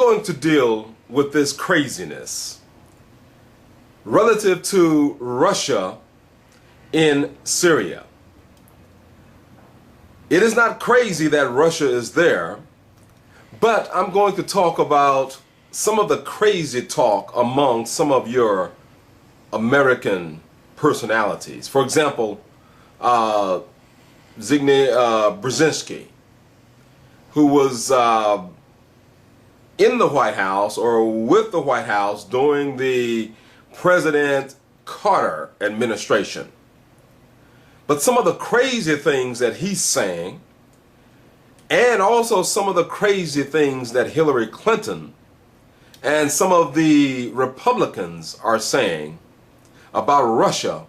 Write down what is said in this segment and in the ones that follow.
going to deal with this craziness relative to Russia in Syria. It is not crazy that Russia is there, but I'm going to talk about some of the crazy talk among some of your American personalities. For example, Zbigniew Brzezinski, who was in the White House or with the White House during the President Carter administration. But some of the crazy things that he's saying, and also some of the crazy things that Hillary Clinton and some of the Republicans are saying about Russia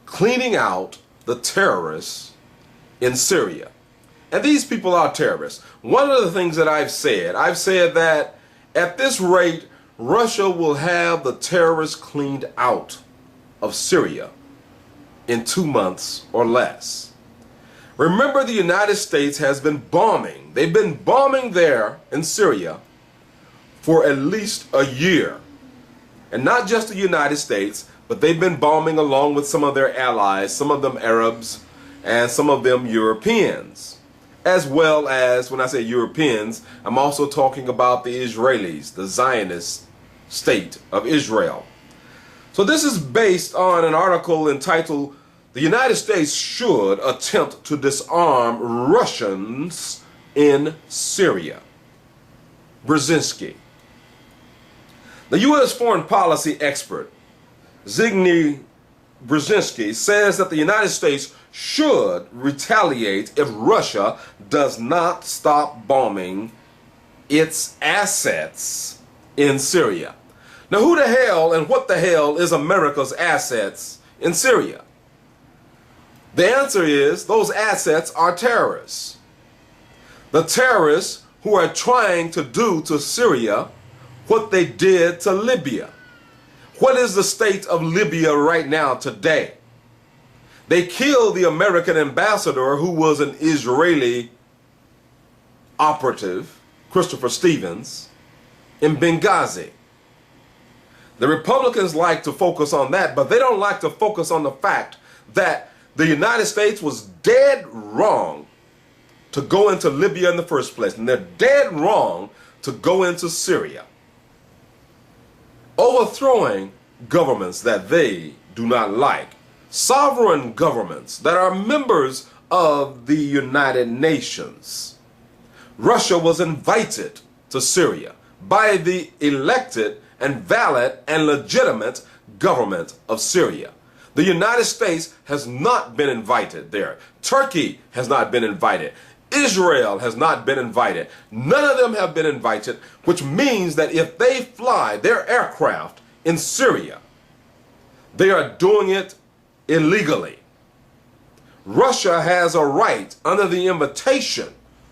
cleaning out the terrorists in Syria. And these people are terrorists. One of the things that I've said that at this rate, Russia will have the terrorists cleaned out of Syria in 2 months or less. Remember, the United States has been bombing. They've been bombing there in Syria for at least a year. And not just the United States, but they've been bombing along with some of their allies, some of them Arabs and some of them Europeans. As well as, when I say Europeans, I'm also talking about the Israelis, the Zionist state of Israel. So this is based on an article entitled, "The United States Should Attempt to Disarm Russians in Syria." Brzezinski. The U.S. foreign policy expert, Zbigniew Brzezinski, says that the United States should retaliate if Russia does not stop bombing its assets in Syria. Now, who the hell and what the hell is America's assets in Syria? The answer is those assets are terrorists. The terrorists who are trying to do to Syria what they did to Libya. What is the state of Libya right now today? They killed the American ambassador, who was an Israeli operative, Christopher Stevens, in Benghazi. The Republicans like to focus on that, but they don't like to focus on the fact that the United States was dead wrong to go into Libya in the first place, and they're dead wrong to go into Syria, overthrowing governments that they do not like, sovereign governments that are members of the United Nations. Russia was invited to Syria by the elected and valid and legitimate government of Syria. The United States has not been invited there. Turkey has not been invited. Israel has not been invited. None of them have been invited, which means that if they fly their aircraft in Syria, they are doing it illegally. Russia has a right, under the invitation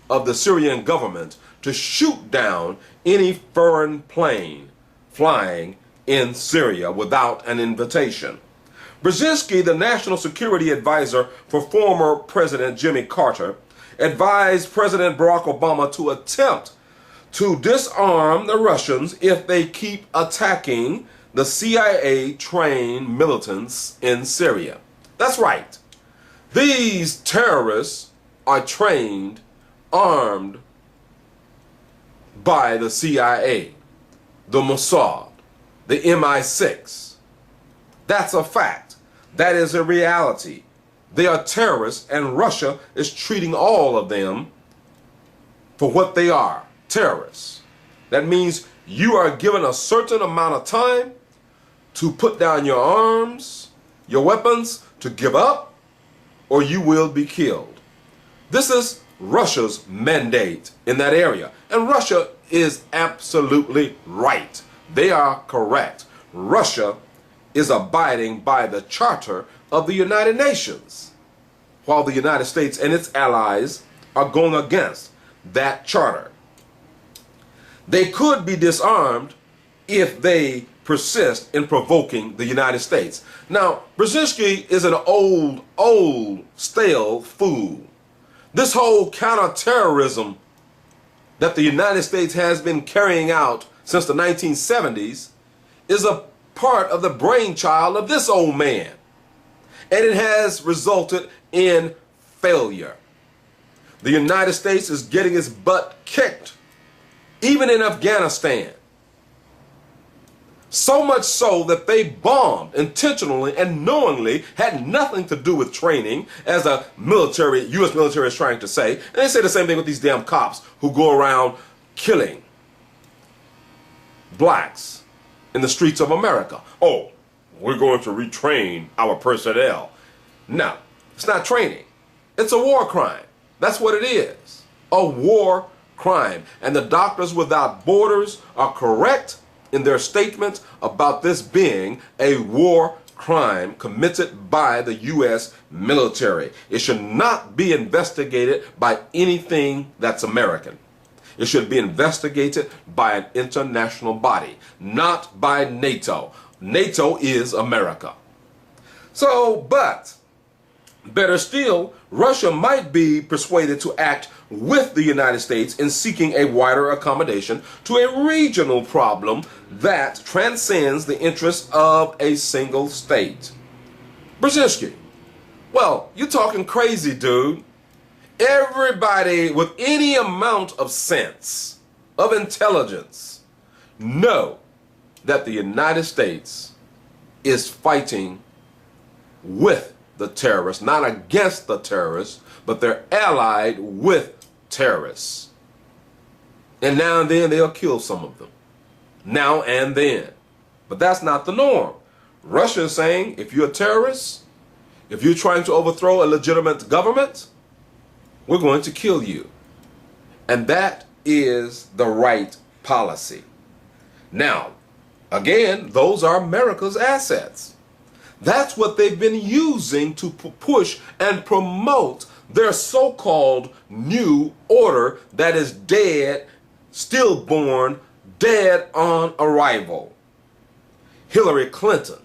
of the Syrian government, to shoot down any foreign plane flying in Syria without an invitation. Brzezinski, the national security advisor for former President Jimmy Carter, advised President Barack Obama to attempt to disarm the Russians if they keep attacking the CIA-trained militants in Syria. That's right. These terrorists are trained, armed by the CIA, the Mossad, the MI6. That's a fact. That is a reality. They are terrorists, and Russia is treating all of them for what they are, terrorists. That means you are given a certain amount of time to put down your arms, your weapons, to give up, or you will be killed. This is Russia's mandate in that area. And Russia is absolutely right. They are correct. Russia is abiding by the Charter of the United Nations, while the United States and its allies are going against that charter. They could be disarmed if they persist in provoking the United States. Now, Brzezinski is an old, stale fool. This whole counterterrorism that the United States has been carrying out since the 1970s is a part of the brainchild of this old man. And it has resulted in failure. The United States is getting its butt kicked, even in Afghanistan. So much so that they bombed intentionally and knowingly, had nothing to do with training, as a military, U.S. military is trying to say. And they say the same thing with these damn cops who go around killing blacks in the streets of America. Oh, we're going to retrain our personnel. No, it's not training. It's a war crime. That's what it is. A war crime. And the Doctors Without Borders are correct in their statement about this being a war crime committed by the U.S. military. It should not be investigated by anything that's American. It should be investigated by an international body, not by NATO. NATO is America. So, but better still, Russia might be persuaded to act with the United States in seeking a wider accommodation to a regional problem that transcends the interests of a single state. Brzezinski, well, you're talking crazy, dude. Everybody with any amount of sense, of intelligence, know that the United States is fighting with the terrorists, not against the terrorists, but they're allied with terrorists. And now and then they'll kill some of them. Now and then. But that's not the norm. Russia is saying, if you're a terrorist, if you're trying to overthrow a legitimate government, we're going to kill you. And that is the right policy. Now, again, those are America's assets. That's what they've been using to push and promote their so-called new order that is dead, stillborn, dead on arrival. Hillary Clinton.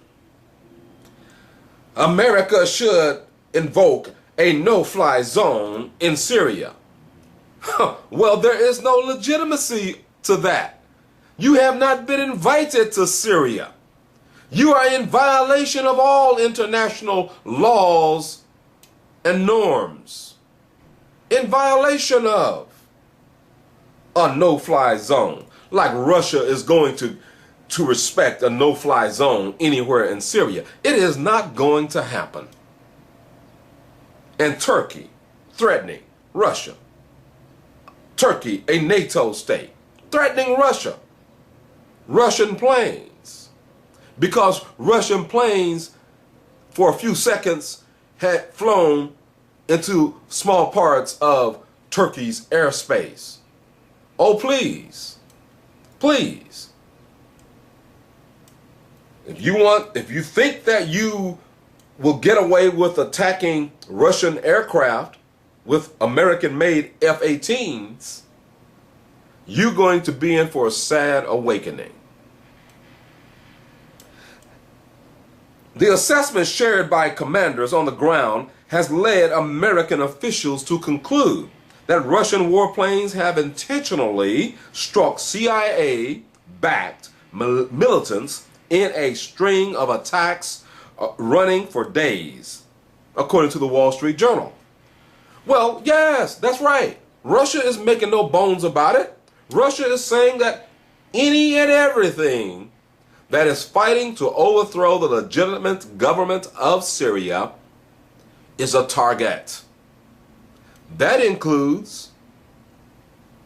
America should invoke a no-fly zone in Syria. Well, there is no legitimacy to that. You have not been invited to Syria. You are in violation of all international laws and norms. In violation of a no-fly zone. Like Russia is going to respect a no-fly zone anywhere in Syria. It is not going to happen. And Turkey threatening Russia. Turkey, a NATO state, threatening Russia. Russian planes. Because Russian planes, for a few seconds, had flown into small parts of Turkey's airspace. Oh, please. Please. If you think that you will get away with attacking Russian aircraft with American-made F-18s, you're going to be in for a sad awakening. The assessment shared by commanders on the ground has led American officials to conclude that Russian warplanes have intentionally struck CIA-backed militants in a string of attacks running for days, according to the Wall Street Journal. Well, yes, that's right. Russia is making no bones about it. Russia is saying that any and everything that is fighting to overthrow the legitimate government of Syria is a target. That includes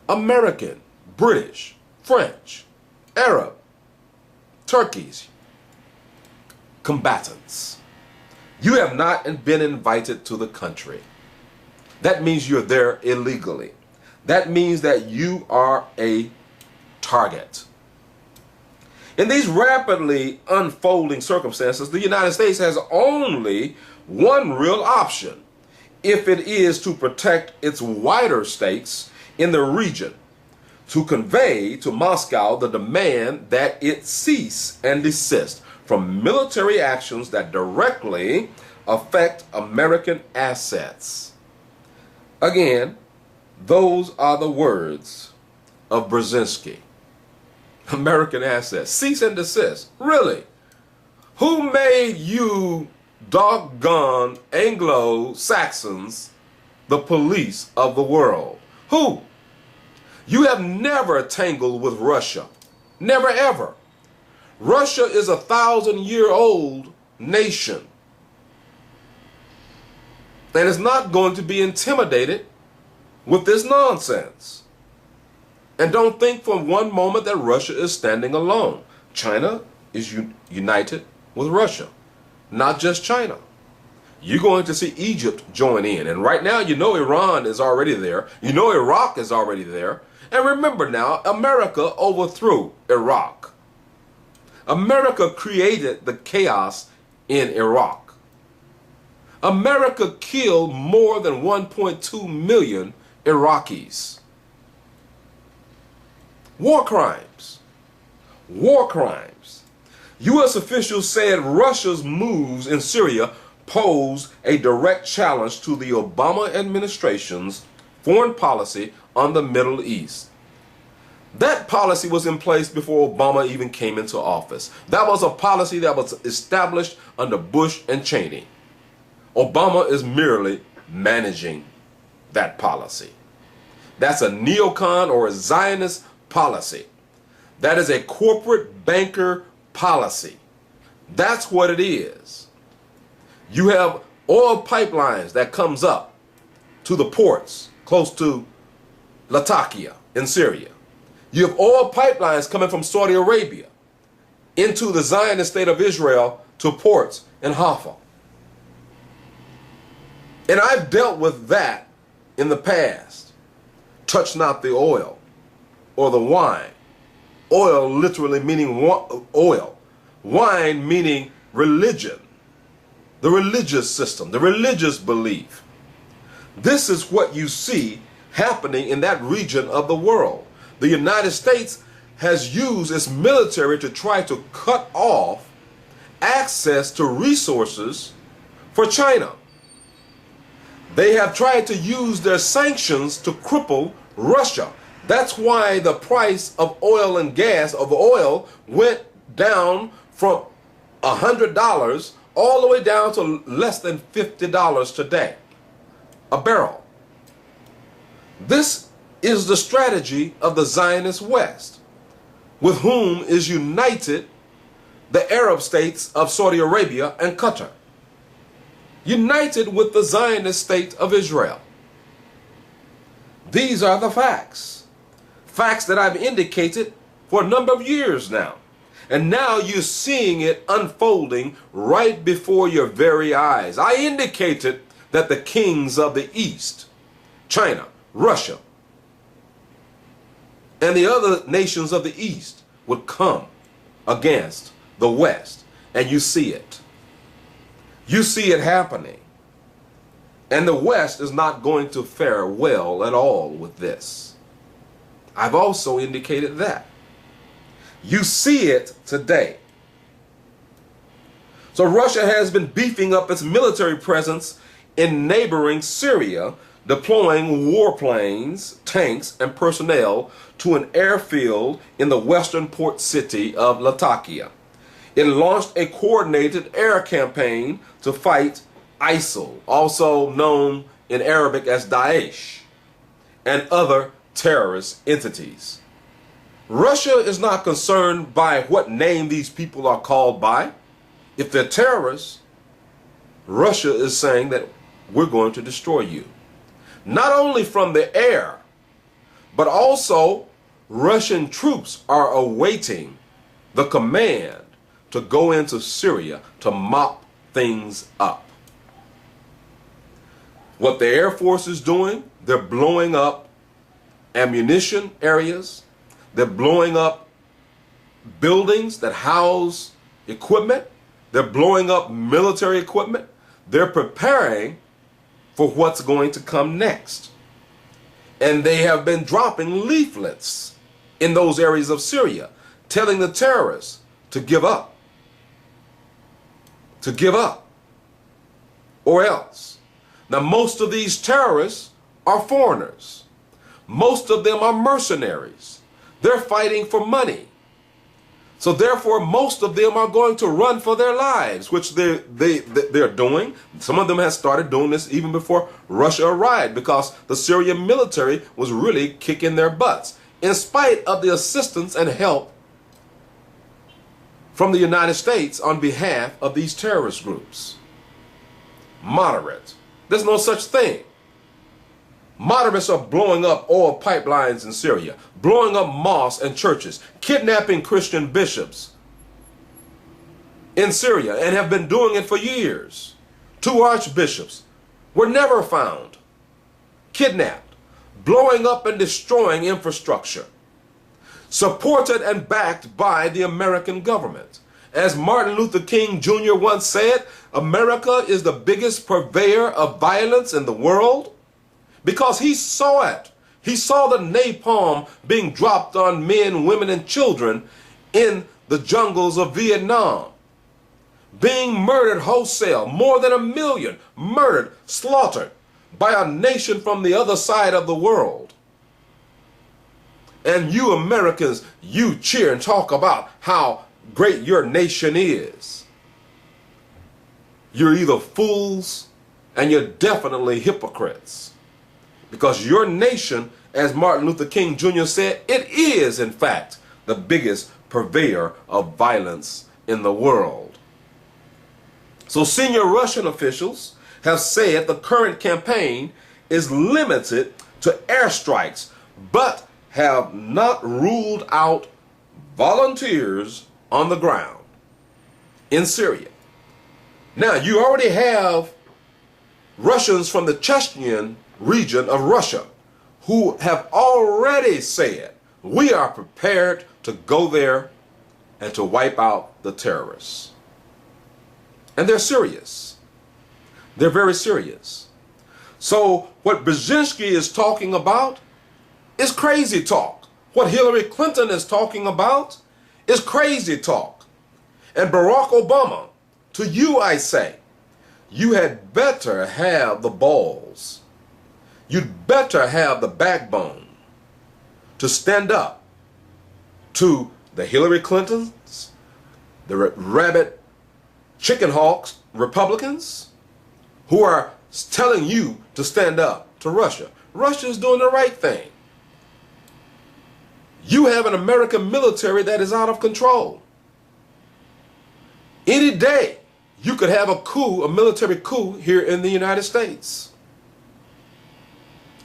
American, British, French, Arab, Turkish combatants. You have not been invited to the country. That means you're there illegally. That means that you are a target. In these rapidly unfolding circumstances, the United States has only one real option if it is to protect its wider stakes in the region, to convey to Moscow the demand that it cease and desist from military actions that directly affect American assets. Again, those are the words of Brzezinski. American assets. Cease and desist. Really? Who made you doggone Anglo-Saxons the police of the world? Who? You have never tangled with Russia. Never ever. Russia is a 1,000-year-old nation. And is not going to be intimidated with this nonsense. And don't think for one moment that Russia is standing alone. China is united with Russia. Not just China. You're going to see Egypt join in. And right now, you know Iran is already there. You know Iraq is already there. And remember now, America overthrew Iraq. America created the chaos in Iraq. America killed more than 1.2 million Iraqis. War crimes. War crimes. U.S. officials said Russia's moves in Syria pose a direct challenge to the Obama administration's foreign policy on the Middle East. That policy was in place before Obama even came into office. That was a policy that was established under Bush and Cheney. Obama is merely managing that policy. That's a neocon or a Zionist policy. That is a corporate banker policy. That's what it is. You have oil pipelines that comes up to the ports close to Latakia in Syria. You have oil pipelines coming from Saudi Arabia into the Zionist state of Israel to ports in Haifa. And I've dealt with that in the past. Touch not the oil or the wine. Oil literally meaning oil. Wine meaning religion. The religious system, the religious belief. This is what you see happening in that region of the world. The United States has used its military to try to cut off access to resources for China. They have tried to use their sanctions to cripple Russia. That's why the price of oil and gas, of oil, went down from $100 all the way down to less than $50 today, a barrel. This is the strategy of the Zionist West, with whom is united the Arab states of Saudi Arabia and Qatar. United with the Zionist state of Israel. These are the facts. Facts that I've indicated for a number of years now. And now you're seeing it unfolding right before your very eyes. I indicated that the kings of the East, China, Russia, and the other nations of the East would come against the West. And you see it. You see it happening. And the West is not going to fare well at all with this. I've also indicated that. You see it today. So Russia has been beefing up its military presence in neighboring Syria, deploying warplanes, tanks, and personnel to an airfield in the western port city of Latakia. It launched a coordinated air campaign to fight ISIL, also known in Arabic as Daesh, and other terrorist entities. Russia is not concerned by what name these people are called by. If they're terrorists, Russia is saying that we're going to destroy you. Not only from the air, but also Russian troops are awaiting the command to go into Syria to mop things up. What the Air Force is doing, they're blowing up ammunition areas. They're blowing up buildings that house equipment. They're blowing up military equipment. They're preparing for what's going to come next. And they have been dropping leaflets in those areas of Syria, telling the terrorists to give up. To give up. Or else. Now, most of these terrorists are foreigners. Most of them are mercenaries. They're fighting for money. So therefore, most of them are going to run for their lives, which they're doing. Some of them have started doing this even before Russia arrived, because the Syrian military was really kicking their butts, in spite of the assistance and help from the United States on behalf of these terrorist groups. Moderate. There's no such thing. Moderates are blowing up oil pipelines in Syria, blowing up mosques and churches, kidnapping Christian bishops in Syria, and have been doing it for years. 2 archbishops were never found, kidnapped, blowing up and destroying infrastructure, supported and backed by the American government. As Martin Luther King Jr. once said, America is the biggest purveyor of violence in the world, because he saw it. He saw the napalm being dropped on men, women, and children in the jungles of Vietnam, being murdered wholesale, more than 1 million, murdered, slaughtered by a nation from the other side of the world. And you Americans, you cheer and talk about how great your nation is. You're either fools and you're definitely hypocrites. Because your nation, as Martin Luther King Jr. said, it is, in fact, the biggest purveyor of violence in the world. So senior Russian officials have said the current campaign is limited to airstrikes, but have not ruled out volunteers on the ground in Syria. Now, you already have Russians from the Chechen region of Russia who have already said, we are prepared to go there and to wipe out the terrorists. And they're serious. They're very serious. So what Brzezinski is talking about is crazy talk. What Hillary Clinton is talking about is crazy talk. And Barack Obama, to you I say, you had better have the balls. You'd better have the backbone to stand up to the Hillary Clintons, the rabbit chicken hawks Republicans who are telling you to stand up to Russia. Russia's doing the right thing. You have an American military that is out of control. Any day, you could have a coup, a military coup here in the United States.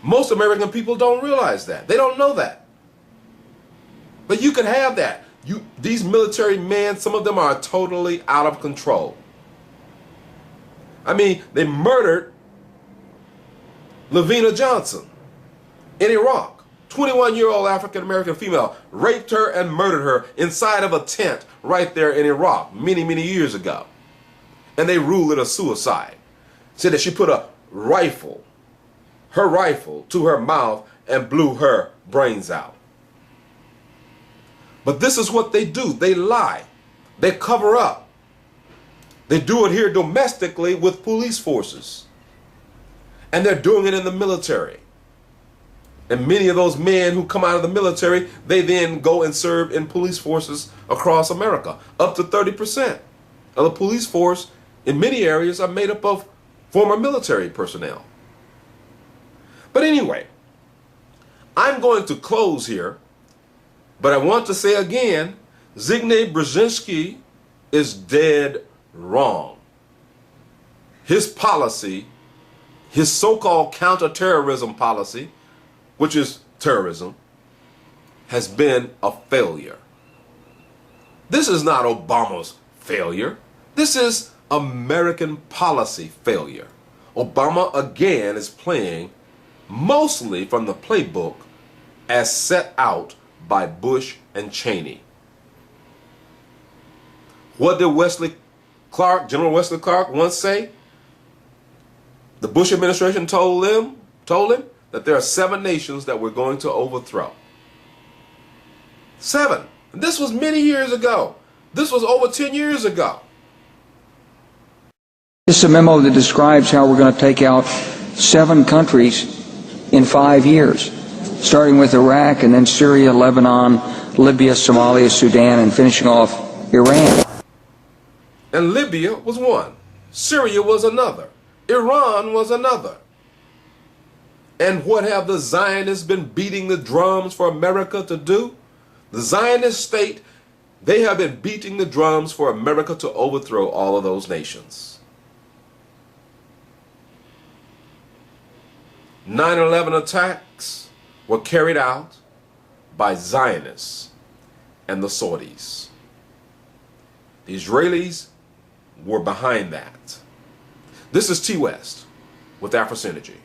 Most American people don't realize that. They don't know that. But you could have that. These military men, some of them are totally out of control. I mean, they murdered Lavina Johnson in Iraq. 21-year-old African-American female, raped her and murdered her inside of a tent right there in Iraq many, many years ago. And they ruled it a suicide. Said that she put her rifle to her mouth and blew her brains out. But this is what they do. They lie. They cover up. They do it here domestically with police forces. And they're doing it in the military. And many of those men who come out of the military, they then go and serve in police forces across America. Up to 30% of the police force in many areas are made up of former military personnel. But anyway, I'm going to close here, but I want to say again, Zbigniew Brzezinski is dead wrong. His policy, his so-called counterterrorism policy, which is terrorism, has been a failure. This is not Obama's failure. This is American policy failure. Obama again is playing mostly from the playbook as set out by Bush and Cheney. What did General Wesley Clark once say? The Bush administration told him that there are 7 nations that we're going to overthrow. 7. This was many years ago. This was over 10 years ago. This is a memo that describes how we're going to take out 7 countries in 5 years. starting with Iraq and then Syria, Lebanon, Libya, Somalia, Sudan, and finishing off Iran. And Libya was one. Syria was another. Iran was another. And what have the Zionists been beating the drums for America to do? The Zionist state, they have been beating the drums for America to overthrow all of those nations. 9/11 attacks were carried out by Zionists and the Saudis. The Israelis were behind that. This is T West with Afro Synergy.